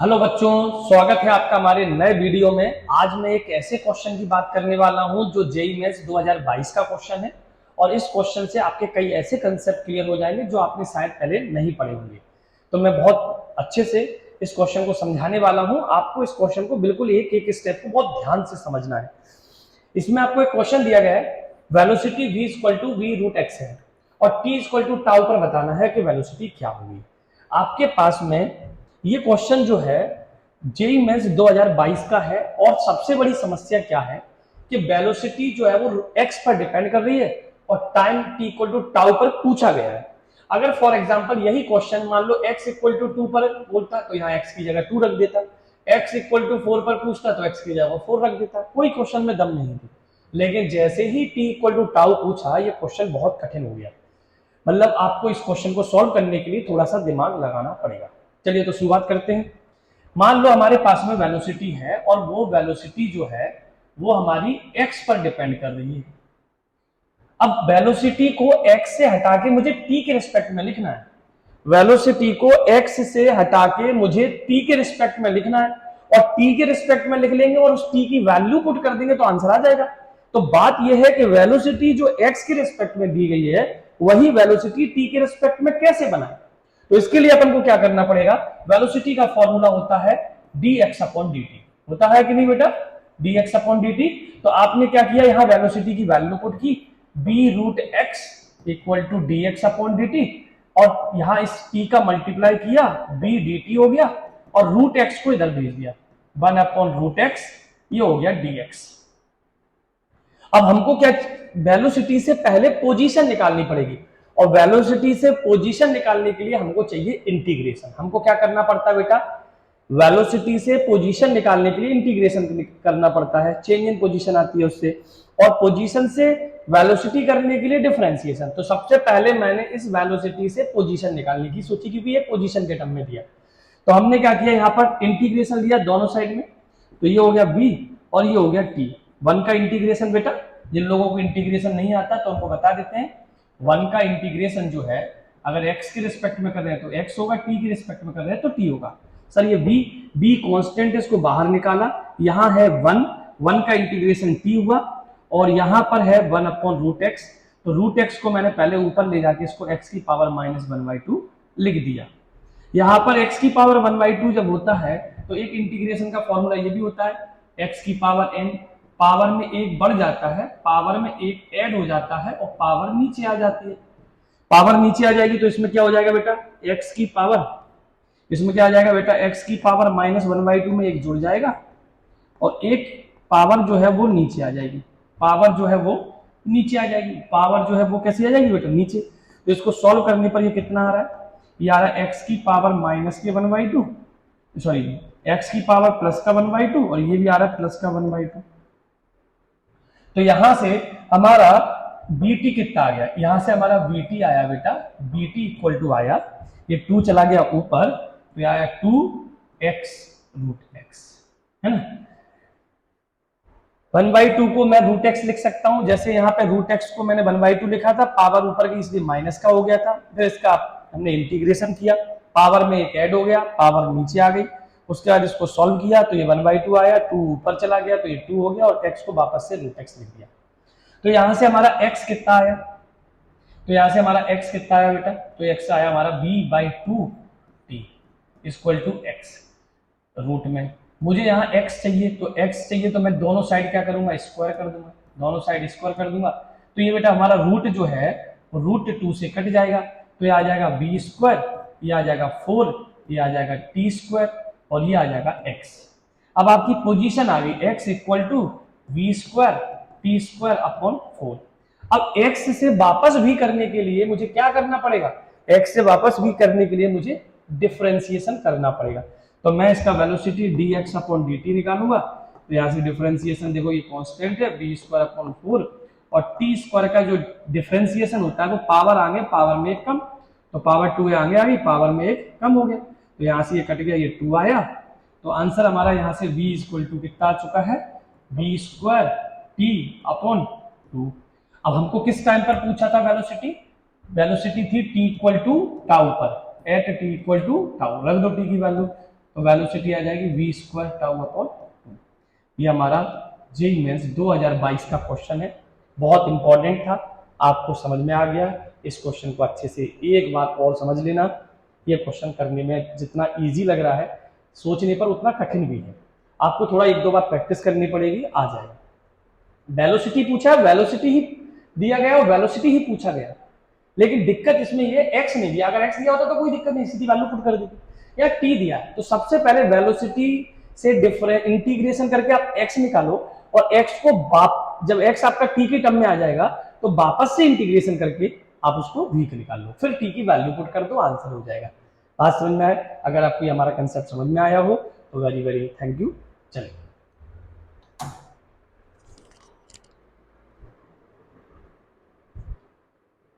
Hello बच्चों, स्वागत है आपका हमारे नए वीडियो में। आज मैं एक ऐसे क्वेश्चन की बात करने वाला हूं जो जेईई मेंस 2022 का क्वेश्चन है और इस क्वेश्चन से आपके कई ऐसे कंसेप्ट क्लियर हो जाएंगे जो आपने शायद पहले नहीं पढ़े होंगे। तो मैं बहुत अच्छे से इस क्वेश्चन को समझाने वाला हूं। आपको इस क्वेश्चन को बिल्कुल एक एक स्टेप को बहुत ध्यान से समझना है। इसमें आपको एक क्वेश्चन दिया गया है, velocity v equal to v root x है और t इक्वल टू टाउ पर बताना है कि वेलोसिटी क्या होगी। आपके पास में ये क्वेश्चन जो है जेईई मेंस 2022 का है और सबसे बड़ी समस्या क्या है कि वेलोसिटी जो है वो x पर डिपेंड कर रही है और time t equal to tau पर पूछा गया है। अगर फॉर एग्जांपल यही क्वेश्चन मान लो x इक्वल टू 2 पर बोलता तो यहाँ x की जगह 2 रख देता, x इक्वल टू 4 पर पूछता तो x की जगह 4 रख देता, कोई क्वेश्चन में दम नहीं थी। लेकिन जैसे ही t इक्वल टू टाउ पूछा ये क्वेश्चन बहुत कठिन हो गया। मतलब आपको इस क्वेश्चन को सॉल्व करने के लिए थोड़ा सा दिमाग लगाना पड़ेगा। चलिए तो शुरुआत करते हैं। मान लो हमारे पास में वेलोसिटी है और वो वेलोसिटी जो है वो हमारी x पर डिपेंड कर रही है। अब वेलोसिटी को x से हटा के मुझे t के रिस्पेक्ट में लिखना है। वेलोसिटी को x से हटा के मुझे t के रिस्पेक्ट में लिखना है और t के रिस्पेक्ट में लिख लेंगे और उस t की वैल्यू पुट कर देंगे तो आंसर आ जाएगा। तो बात यह है कि वेलोसिटी जो x के रिस्पेक्ट में दी गई है वही वेलोसिटी t के रिस्पेक्ट में कैसे बनाए। तो इसके लिए अपन को क्या करना पड़ेगा, वेलोसिटी का फॉर्मूला होता है dx अपॉन dt। होता है कि नहीं बेटा, dx अपॉन dt। तो आपने क्या किया, यहां वेलोसिटी की वैल्यू पुट की b root x equal to dx upon dt और यहां इस t का मल्टीप्लाई किया b dt हो गया और रूट एक्स को इधर भेज दिया 1 अपॉन रूट एक्स, ये हो गया dx। अब हमको क्या, वेलोसिटी से पहले पोजीशन निकालनी पड़ेगी और वेलोसिटी से पोजीशन निकालने के लिए हमको चाहिए इंटीग्रेशन। हमको क्या करना पड़ता है बेटा, वेलोसिटी से पोजीशन निकालने के लिए इंटीग्रेशन करना पड़ता है, चेंज इन पोजीशन आती है उससे, और पोजीशन से वेलोसिटी करने के लिए डिफरेंशिएशन। तो सबसे पहले मैंने इस वेलोसिटी से पोजीशन निकालने की सोची क्योंकि ये पोजीशन के टर्म में दिया। तो हमने क्या किया, यहाँ पर इंटीग्रेशन लिया दोनों साइड में, तो ये हो गया b और ये हो गया t। 1 का इंटीग्रेशन बेटा, जिन लोगों को इंटीग्रेशन नहीं आता तो उनको बता देते हैं, 1 का इंटीग्रेशन जो है अगर x के रिस्पेक्ट में कर रहे हैं तो x होगा, t के रिस्पेक्ट में कर रहे हैं तो t होगा। सर ये b कांस्टेंट, इसको बाहर निकाला, यहाँ है 1 का इंटीग्रेशन t हुआ और यहाँ पर है 1 अपॉन रूट एक्स। तो रूट एक्स को मैंने पहले ऊपर ले जाके इसको x की पावर -1/2 लिख दिया। यहाँ पर x की पावर 1/2 जब होता है तो एक इंटीग्रेशन का फॉर्मूला ये भी होता है, x की पावर n, पावर में एक बढ़ जाता है, पावर में एक ऐड हो जाता है और पावर नीचे आ जाती है। पावर नीचे आ जाएगी तो इसमें क्या हो जाएगा बेटा, x की पावर, इसमें क्या आ जाएगा बेटा, x की पावर -1/2 में एक जुड़ जाएगा और एक पावर जो है वो नीचे आ जाएगी। पावर जो है वो नीचे आ जाएगी, पावर जो है वो कैसी आ जाएगी बेटा, नीचे। तो इसको सॉल्व करने पर ये कितना आ रहा है, ये आ रहा है x की पावर -1/2, सॉरी x की पावर प्लस का 1/2 और ये भी आ रहा है प्लस का 1/2। तो यहां से हमारा bt कितना आ गया, यहां से हमारा bt आया बेटा, bt इक्वल टू आया, ये 2 चला गया ऊपर तो ये आया 2x रूट एक्स, है ना। 1/2 को मैं रूट एक्स लिख सकता हूं, जैसे यहाँ पे रूट एक्स को मैंने 1/2 लिखा था, पावर ऊपर की इसलिए माइनस का हो गया था, फिर इसका हमने इंटीग्रेशन किया, पावर में एक ऐड हो गया, पावर नीचे आ गई, उसके बाद इसको सॉल्व किया तो ये 1/2 आया, 2 ऊपर चला गया तो ये 2 हो गया और x को वापस से रूट एक्स लिख दिया। तो यहां से हमारा x कितना आया, तो यहां से हमारा x कितना आया बेटा, तो x आया हमारा b/2t equal to x root में। मुझे यहाँ x चाहिए तो x चाहिए तो मैं दोनों साइड क्या करूंगा, स्क्वायर कर दूंगा, दोनों साइड स्क्वायर कर दूंगा। तो ये बेटा हमारा रूट जो है रूट 2 से कट जाएगा तो ये आ जाएगा b², ये आ जाएगा 4, ये आ जाएगा t² और ये आ जाएगा x। अब आपकी पोजीशन आ गई x equal to v² t² upon 4। अब x से वापस भी करने के लिए मुझे क्या करना पड़ेगा, x से वापस भी करने के लिए मुझे डिफरेंशिएशन करना पड़ेगा। तो मैं इसका वेलोसिटी dx अपॉन dt निकालूंगा, तो यहाँ से डिफरेंशिएशन देखो ये कांस्टेंट है b² अपॉन 4 और t² का जो डिफरेंशिएशन होता है वो पावर आगे, पावर में एक कम, तो पावर 2 आगे आ गई, पावर में एक कम हो गया, तो यहाँ से ये कट गया, ये 2 आया। तो आंसर हमारा यहाँ से v इक्वल टू कितना आ चुका है, b² t अपॉन 2। अब हमको किस टाइम पर पूछा था वेलोसिटी, वेलोसिटी थी t इक्वल टू टाउ पर, at t equal to tau, रख दो t की वैल्यू, तो वेलोसिटी आ जाएगी v स्क्वायर टाउ अपॉन। ये हमारा जेईई मेंस 2022 का क्वेश्चन है, बहुत इंपॉर्टेंट था, आपको समझ में आ गया। इस क्वेश्चन को अच्छे से एक बार और समझ लेना। ये क्वेश्चन करने में जितना इजी लग रहा है, सोचने पर उतना कठिन भी है। आपको थोड़ा एक दो बार प्रैक्टिस करनी पड़ेगी, आ जाएगा। वेलोसिटी पूछा, वेलोसिटी ही दिया गया और वेलोसिटी ही पूछा गया, लेकिन दिक्कत इसमें ये एक्स नहीं दिया। अगर एक्स दिया होता तो कोई दिक्कत नहीं, सीधी वैल्यू पुट कर देती। या टी दिया है तो सबसे पहले वेलोसिटी से डिफरेंट इंटीग्रेशन करके आप एक्स निकालो, और एक्स को जब एक्स आपका टी के टर्म में आ जाएगा तो वापस से इंटीग्रेशन करके आप उसको वी के निकाल लो, फिर टी की वैल्यू पुट कर दो, आंसर हो जाएगा। बात समझ में आए? अगर आपको हमारा कंसेप्ट समझ में आया हो तो वेरी वेरी थैंक यू। चलिए।